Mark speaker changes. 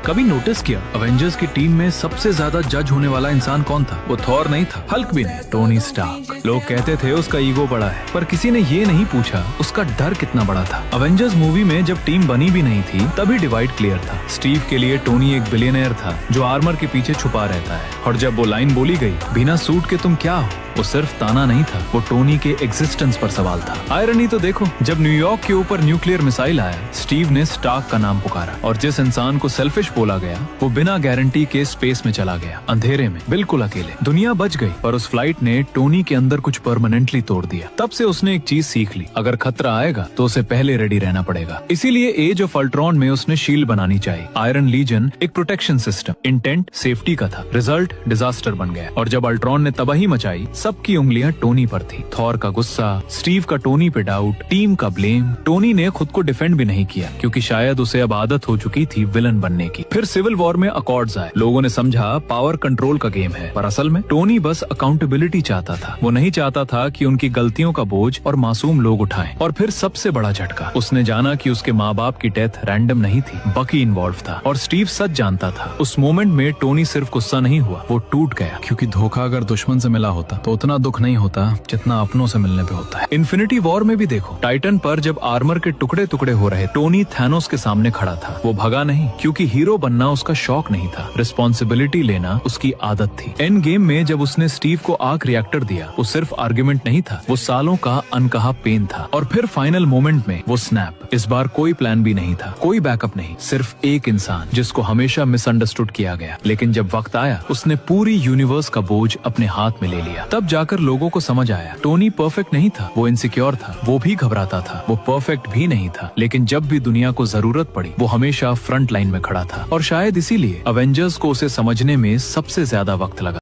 Speaker 1: कभी नोटिस किया अवेंजर्स की टीम में सबसे ज्यादा जज होने वाला इंसान कौन था? वो थॉर नहीं था, हल्क भी नहीं, टोनी स्टार्क। लोग कहते थे उसका ईगो बड़ा है, पर किसी ने ये नहीं पूछा उसका डर कितना बड़ा था। अवेंजर्स मूवी में जब टीम बनी भी नहीं थी तभी डिवाइड क्लियर था। स्टीव के लिए टोनी एक बिलियनर था जो आर्मर के पीछे छुपा रहता है, और जब वो लाइन बोली गई, बिना सूट के तुम क्या हो, वो सिर्फ ताना नहीं था, वो टोनी के एग्जिस्टेंस पर सवाल था। आयरनी तो देखो, जब न्यूयॉर्क के ऊपर न्यूक्लियर मिसाइल आया, स्टीव ने स्टार्क का नाम पुकारा, और जिस इंसान को सेल्फिश बोला गया वो बिना गारंटी के स्पेस में चला गया, अंधेरे में, बिल्कुल अकेले। दुनिया बच गई, पर उस फ्लाइट ने टोनी के अंदर कुछ परमानेंटली तोड़ दिया। तब से उसने एक चीज सीख ली, अगर खतरा आएगा तो उसे पहले रेडी रहना पड़ेगा। इसीलिए एज ऑफ अल्ट्रॉन में उसने शील्ड बनानी चाहिए। आयरन लीजन एक प्रोटेक्शन सिस्टम, इंटेंट सेफ्टी का था, रिजल्ट डिजास्टर बन गया। और जब अल्ट्रॉन ने तबाही मचाई, सबकी उंगलियां टोनी पर थी। थॉर का गुस्सा, स्टीव का टोनी पे डाउट, टीम का ब्लेम। टोनी ने खुद को डिफेंड भी नहीं किया, क्योंकि शायद उसे अब आदत हो चुकी थी विलन बनने की। फिर सिविल वॉर में अकॉर्ड्स आए, लोगों ने समझा पावर कंट्रोल का गेम है, पर असल में टोनी बस अकाउंटेबिलिटी चाहता था। वो नहीं चाहता था कि उनकी गलतियों का बोझ और मासूम लोग उठाएं। और फिर सबसे बड़ा झटका, उसने जाना कि उसके माँ बाप की डेथ रैंडम नहीं थी, बकी इन्वॉल्व था। और स्टीव सच जानता था। उस मोमेंट में टोनी सिर्फ गुस्सा नहीं हुआ, वो टूट गया, क्योंकि धोखा अगर दुश्मन से मिला होता तो उतना दुख नहीं होता जितना अपनों से मिलने पे होता है। इन्फिनिटी वॉर में भी देखो, टाइटन पर जब आर्मर के टुकड़े टुकड़े हो रहे, टोनी थैनोस के सामने खड़ा था। वो भगा नहीं, क्योंकि हीरो बनना उसका शौक नहीं था, रिस्पॉन्सिबिलिटी लेना उसकी आदत थी। एंड गेम में जब उसने स्टीव को आर्क रिएक्टर दिया, वो सिर्फ आर्ग्यूमेंट नहीं था, वो सालों का अनकहा पेन था। और फिर फाइनल मोमेंट में वो स्नैप। इस बार कोई प्लान भी नहीं था, कोई बैकअप नहीं, सिर्फ एक इंसान जिसको हमेशा मिसअंडरस्टूड किया गया। लेकिन जब वक्त आया, उसने पूरी यूनिवर्स का बोझ अपने हाथ में ले लिया। तब जाकर लोगों को समझ आया, टोनी परफेक्ट नहीं था, वो इनसिक्योर था, वो भी घबराता था, वो परफेक्ट भी नहीं था, लेकिन जब भी दुनिया को जरूरत पड़ी, वो हमेशा फ्रंट लाइन में खड़ा था। और शायद इसीलिए अवेंजर्स को उसे समझने में सबसे ज्यादा वक्त लगा।